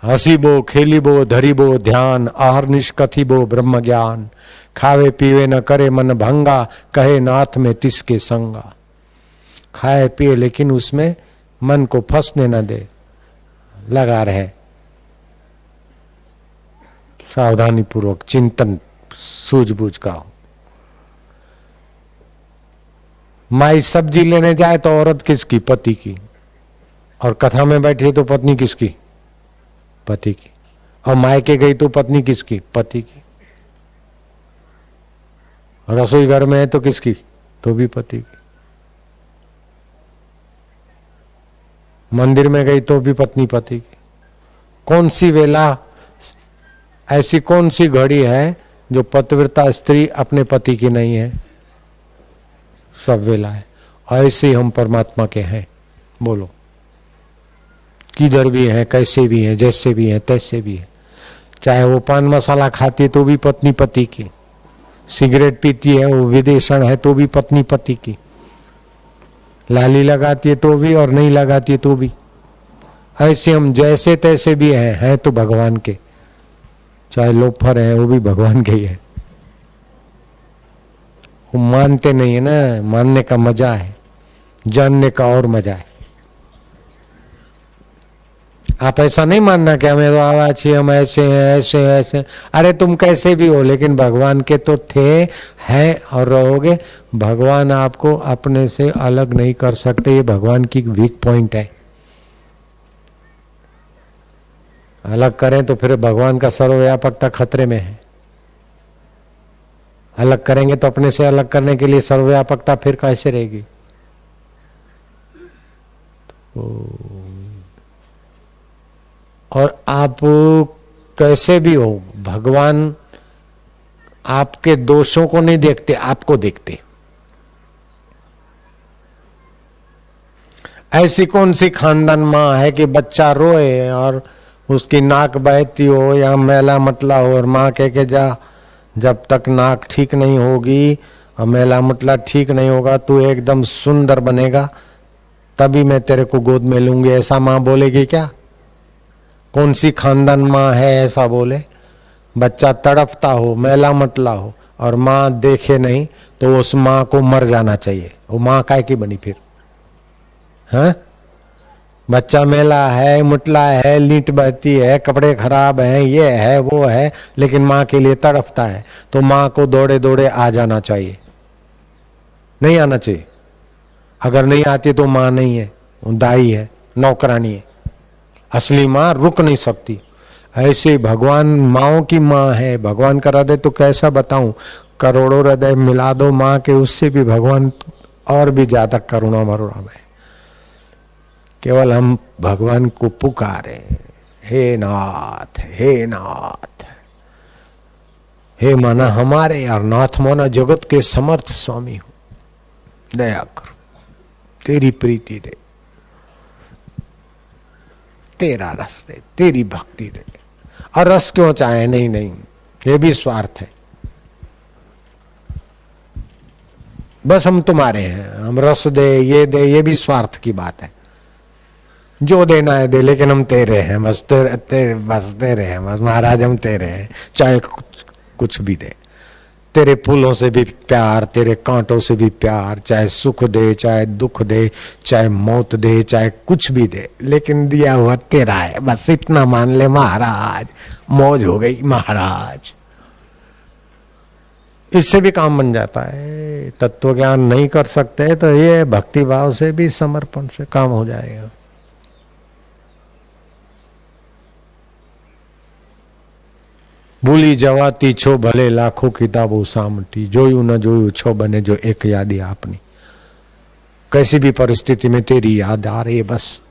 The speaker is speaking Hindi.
हसीबो खेलीबो धरीबो ध्यान, आहर निष्कथिबो ब्रह्म ज्ञान। खावे पीवे न करे मन भंगा, कहे नाथ में तिसके संगा। खाए पिए लेकिन उसमें मन को फंसने न दे, लगा रहे, सावधानी पूर्वक चिंतन सूझबूझ का हो। माई सब्जी लेने जाए तो औरत किसकी? पति की। और कथा में बैठी तो पत्नी किसकी? पति की। और मायके गई तो पत्नी किसकी? पति की। रसोई घर में है तो किसकी? तो भी पति की। मंदिर में गई तो भी पत्नी पति की। कौन सी वेला, ऐसी कौन सी घड़ी है जो पतिव्रता स्त्री अपने पति की नहीं है? सब वेला है। ऐसे हम परमात्मा के हैं। बोलो, किधर भी है, कैसे भी है, जैसे भी है, तैसे भी है। चाहे वो पान मसाला खाती है तो भी पत्नी पति की, सिगरेट पीती है, वो विदेशण है तो भी पत्नी पति की, लाली लगाती है तो भी और नहीं लगाती है तो भी। ऐसे हम जैसे तैसे भी हैं तो भगवान के। चाहे लोफर है वो भी भगवान के ही है। वो मानते नहीं है ना, मानने का मजा है, जानने का और मजा है। आप ऐसा नहीं मानना कि हमें तो आवाज है, हम ऐसे हैं, ऐसे हैं, ऐसे। अरे तुम कैसे भी हो, लेकिन भगवान के तो थे, हैं और रहोगे। भगवान आपको अपने से अलग नहीं कर सकते, ये भगवान की वीक पॉइंट है। अलग करें तो फिर भगवान का सर्वव्यापकता खतरे में है। अलग करेंगे तो अपने से अलग करने के लिए सर्वव्यापकता फिर कैसे रहेगी? और आप कैसे भी हो, भगवान आपके दोषों को नहीं देखते, आपको देखते। ऐसी कौन सी खानदान मां है कि बच्चा रोए और उसकी नाक बहती हो या मैला मतला हो और मां कह के जा, जब तक नाक ठीक नहीं होगी और मैला मतला ठीक नहीं होगा तू एकदम सुंदर बनेगा, तभी मैं तेरे को गोद में लूंगी। ऐसा मां बोलेगी क्या? कौन सी खानदान मां है ऐसा बोले? बच्चा तड़पता हो, मैला मतला हो और मां देखे नहीं तो उस मां को मर जाना चाहिए। वो मां काय की बनी फिर? हाँ, बच्चा मेला है, मुटला है, लीट बहती है, कपड़े खराब हैं, ये है वो है, लेकिन मां के लिए तड़पता है तो मां को दौड़े दौड़े आ जाना चाहिए, नहीं आना चाहिए। अगर नहीं आती तो मां नहीं है, दाई है, नौकरानी है। असली मां रुक नहीं सकती। ऐसे भगवान माओ की मां है। भगवान का हृदय तो कैसा बताऊं, करोड़ों हृदय मिला दो मां के, उससे भी भगवान और भी ज्यादा करुणा मरुणा में। केवल हम भगवान को पुकारे, हे नाथ, हे नाथ। हे माना हमारे और नाथ माना जगत के समर्थ स्वामी हो, दया करो, तेरी प्रीति दे, तेरा रस दे, तेरी भक्ति दे। और रस क्यों चाहे? नहीं नहीं, ये भी स्वार्थ है। बस हम तुम्हारे हैं, हम रस दे, ये भी स्वार्थ की बात है। जो देना है दे, लेकिन हम तेरे हैं, बस तेरे हैं, बस महाराज हम तेरे हैं, चाहे कुछ भी दे। तेरे फूलों से भी प्यार, तेरे कांटों से भी प्यार, चाहे सुख दे, चाहे दुख दे, चाहे मौत दे, चाहे कुछ भी दे, लेकिन दिया हुआ तेरा है, बस इतना मान ले महाराज। मौज हो गई महाराज। इससे भी काम बन जाता है। तत्व ज्ञान नहीं कर सकते तो ये भक्ति भाव से भी, समर्पण से काम हो जाएगा। भूली जवाती छो भले लाखों किताबों सामटी, जोयू न जोयू छो बने जो एक यादी आपनी। कैसी भी परिस्थिति में तेरी याद आ रही है, बस